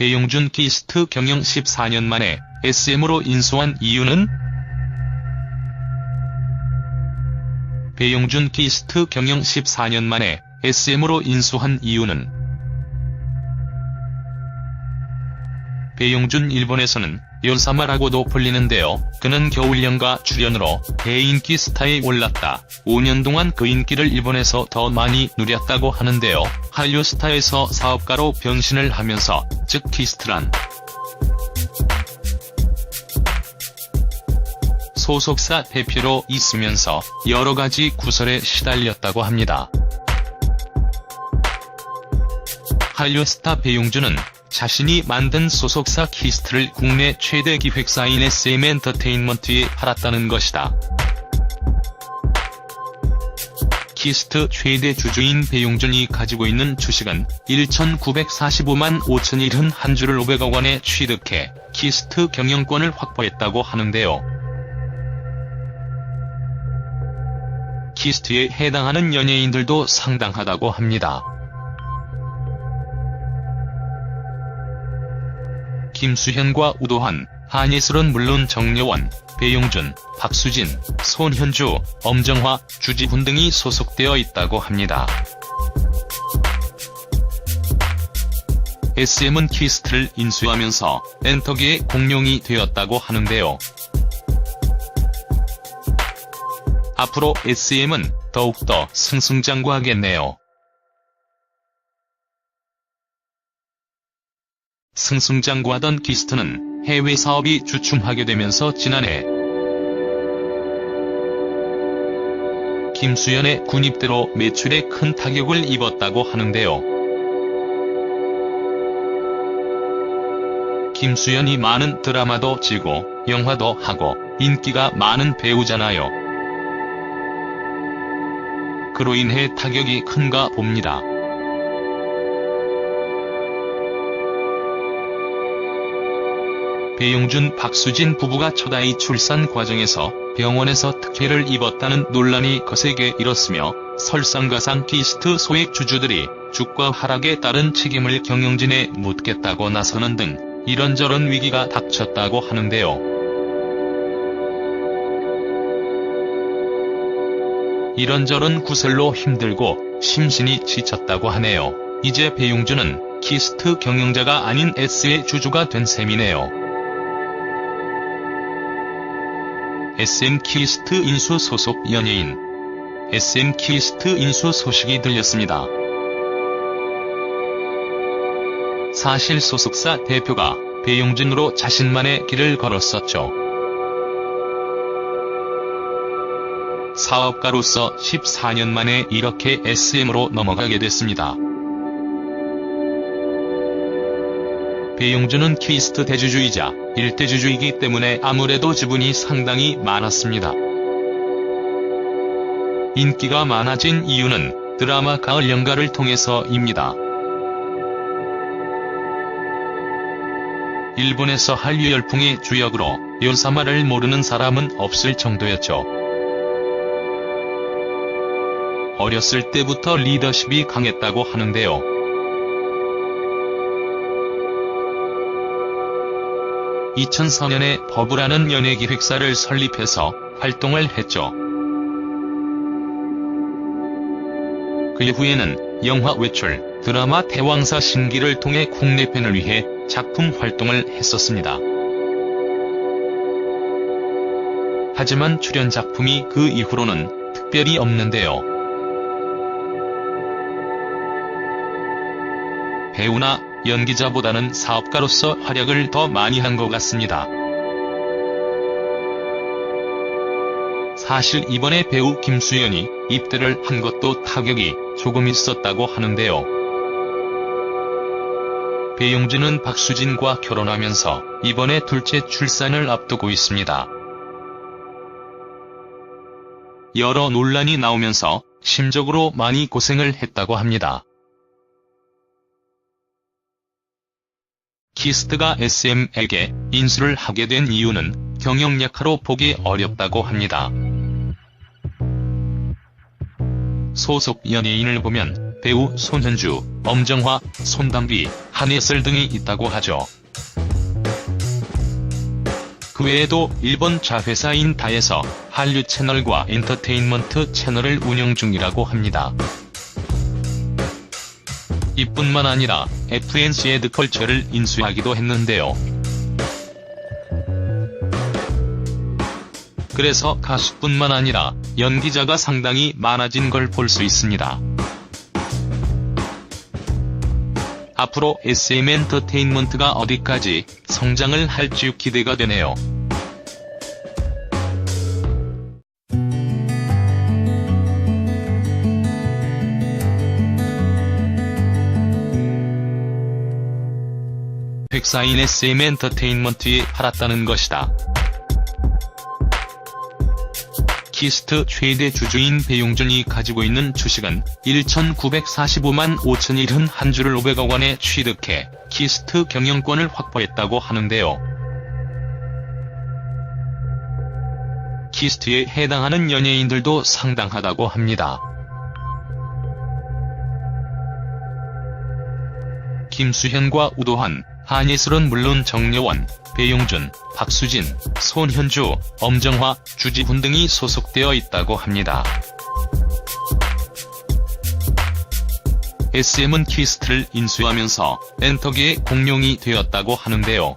배용준 키스트 경영 14년 만에 SM으로 인수한 이유는? 배용준 키스트 경영 14년 만에 SM으로 인수한 이유는? 배용준 일본에서는 요사마라고도 불리는데요. 그는 겨울연가 출연으로 대인기 스타에 올랐다. 5년 동안 그 인기를 일본에서 더 많이 누렸다고 하는데요. 한류 스타에서 사업가로 변신을 하면서, 즉 키스트란 소속사 대표로 있으면서 여러가지 구설에 시달렸다고 합니다. 한류 스타 배용준은 자신이 만든 소속사 키스트를 국내 최대 기획사인 SM엔터테인먼트에 팔았다는 것이다. 키스트 최대 주주인 배용준이 가지고 있는 주식은 1,945만 5,071주를 500억 원에 취득해 키스트 경영권을 확보했다고 하는데요. 키스트에 해당하는 연예인들도 상당하다고 합니다. 김수현과 우도환, 한예슬은 물론 정여원, 배용준, 박수진, 손현주, 엄정화, 주지훈 등이 소속되어 있다고 합니다. SM은 키스트를 인수하면서 엔터계의 공룡이 되었다고 하는데요. 앞으로 SM은 더욱더 승승장구하겠네요. 승승장구하던 키스트는 해외 사업이 주춤하게 되면서 지난해 김수현의 군입대로 매출에 큰 타격을 입었다고 하는데요. 김수현이 많은 드라마도 지고 영화도 하고 인기가 많은 배우잖아요. 그로 인해 타격이 큰가 봅니다. 배용준, 박수진 부부가 첫 아이 출산 과정에서 병원에서 특혜를 입었다는 논란이 거세게 일었으며, 설상가상 키스트 소액 주주들이 주가 하락에 따른 책임을 경영진에 묻겠다고 나서는 등 이런저런 위기가 닥쳤다고 하는데요. 이런저런 구설로 힘들고 심신이 지쳤다고 하네요. 이제 배용준은 키스트 경영자가 아닌 S의 주주가 된 셈이네요. SM 키스트 인수 소속 연예인. SM 키스트 인수 소식이 들렸습니다. 사실 소속사 대표가 배용준으로 자신만의 길을 걸었었죠. 사업가로서 14년 만에 이렇게 SM으로 넘어가게 됐습니다. 배용준은 키스트 대주주이자 일대주주이기 때문에 아무래도 지분이 상당히 많았습니다. 인기가 많아진 이유는 드라마 가을 연가를 통해서입니다. 일본에서 한류 열풍의 주역으로 요사마를 모르는 사람은 없을 정도였죠. 어렸을 때부터 리더십이 강했다고 하는데요. (2004년에) 버브라는 연예기획사를 설립해서 활동을 했죠. 그 이후에는 영화 외출, 드라마 대왕사 신기를 통해 국내 팬을 위해 작품 활동을 했었습니다. 하지만 출연 작품이 그 이후로는 특별히 없는데요. 배우나 연기자보다는 사업가로서 활약을 더 많이 한 것 같습니다. 사실 이번에 배우 김수현이 입대를 한 것도 타격이 조금 있었다고 하는데요. 배용준은 박수진과 결혼하면서 이번에 둘째 출산을 앞두고 있습니다. 여러 논란이 나오면서 심적으로 많이 고생을 했다고 합니다. 키스트가 SM에게 인수를 하게 된 이유는 경영약화로 보기 어렵다고 합니다. 소속 연예인을 보면 배우 손현주, 엄정화, 손담비, 한예슬 등이 있다고 하죠. 그 외에도 일본 자회사인 다에서 한류 채널과 엔터테인먼트 채널을 운영 중이라고 합니다. 이뿐만 아니라 FNC 에드컬처를 인수하기도 했는데요. 그래서 가수뿐만 아니라 연기자가 상당히 많아진 걸 볼 수 있습니다. 앞으로 SM엔터테인먼트가 어디까지 성장을 할지 기대가 되네요. 회사인 SM엔터테인먼트에 팔았다는 것이다. 키스트 최대 주주인 배용준이 가지고 있는 주식은 1,945만 5,071주를 500억 원에 취득해 키스트 경영권을 확보했다고 하는데요. 키스트에 해당하는 연예인들도 상당하다고 합니다. 김수현과 우도환, 한예슬은 물론 정여원, 배용준, 박수진, 손현주, 엄정화, 주지훈 등이 소속되어 있다고 합니다. SM은 키스트를 인수하면서 엔터계의 공룡이 되었다고 하는데요.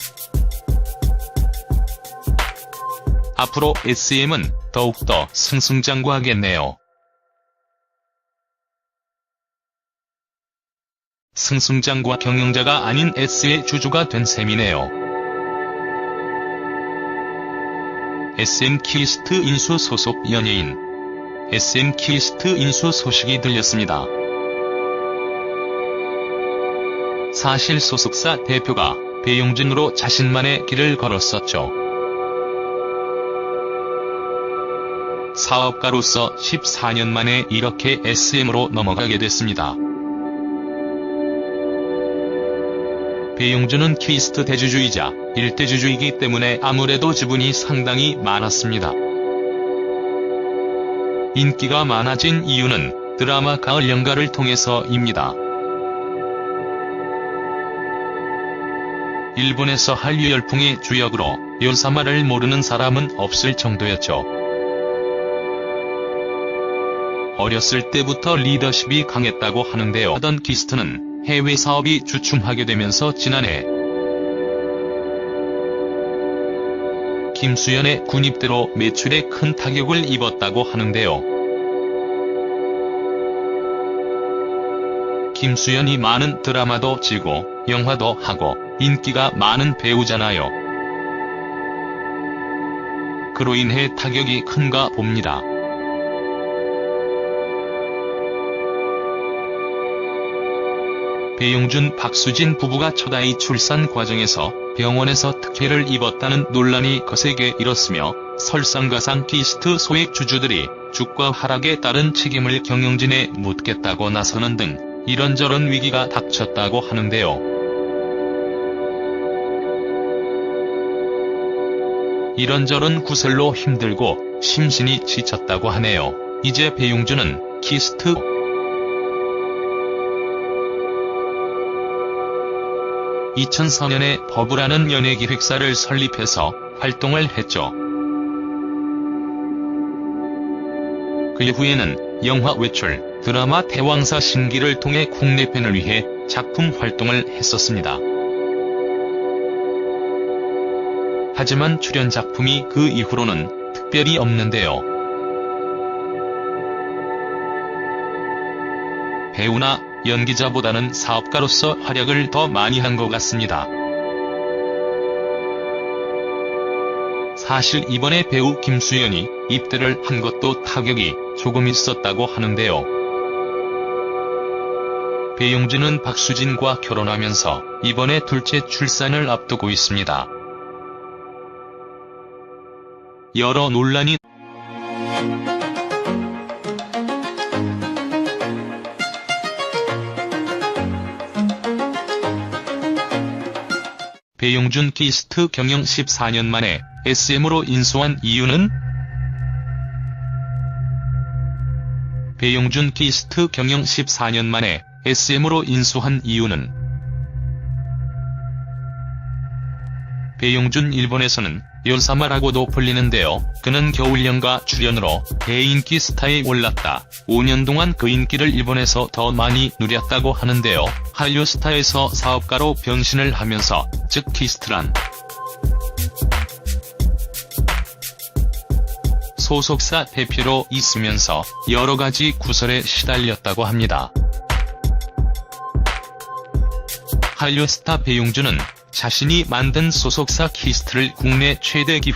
앞으로 SM은 더욱더 승승장구하겠네요. 승승장구와 경영자가 아닌 S의 주주가 된 셈이네요. SM 키스트 인수 소속 연예인. SM 키스트 인수 소식이 들렸습니다. 사실 소속사 대표가 배용준으로 자신만의 길을 걸었었죠. 사업가로서 14년 만에 이렇게 SM으로 넘어가게 됐습니다. 배용준은 키스트 대주주이자 일대주주이기 때문에 아무래도 지분이 상당히 많았습니다. 인기가 많아진 이유는 드라마 가을 연가를 통해서입니다. 일본에서 한류 열풍의 주역으로 요사마를 모르는 사람은 없을 정도였죠. 어렸을 때부터 리더십이 강했다고 하는데요. 하던 키스트는 해외 사업이 주춤하게 되면서 지난해 김수현의 군입대로 매출에 큰 타격을 입었다고 하는데요. 김수현이 많은 드라마도 찍고 영화도 하고 인기가 많은 배우잖아요. 그로 인해 타격이 큰가 봅니다. 배용준, 박수진 부부가 첫 아이 출산 과정에서 병원에서 특혜를 입었다는 논란이 거세게 일었으며 설상가상 키스트 소액 주주들이 주가 하락에 따른 책임을 경영진에 묻겠다고 나서는 등 이런저런 위기가 닥쳤다고 하는데요. 이런저런 구설로 힘들고 심신이 지쳤다고 하네요. 이제 배용준은 키스트 2004년에 버브라는 연예기획사를 설립해서 활동을 했죠. 그 이후에는 영화 외출, 드라마 대왕사 신기를 통해 국내팬을 위해 작품 활동을 했었습니다. 하지만 출연 작품이 그 이후로는 특별히 없는데요. 배우나 연기자보다는 사업가로서 활약을 더 많이 한 것 같습니다. 사실 이번에 배우 김수현이 입대를 한 것도 타격이 조금 있었다고 하는데요. 배용준은 박수진과 결혼하면서 이번에 둘째 출산을 앞두고 있습니다. 여러 논란이 배용준 키스트 경영 14년 만에 SM으로 인수한 이유는? 배용준 키스트 경영 14년 만에 SM으로 인수한 이유는? 배용준 일본에서는 열사마라고도 불리는데요. 그는 겨울연가 출연으로 대인기 스타에 올랐다. 5년 동안 그 인기를 일본에서 더 많이 누렸다고 하는데요. 한류 스타에서 사업가로 변신을 하면서, 즉 키스트란 소속사 대표로 있으면서 여러가지 구설에 시달렸다고 합니다. 한류 스타 배용준은 자신이 만든 소속사 키스트를 국내 최대 기업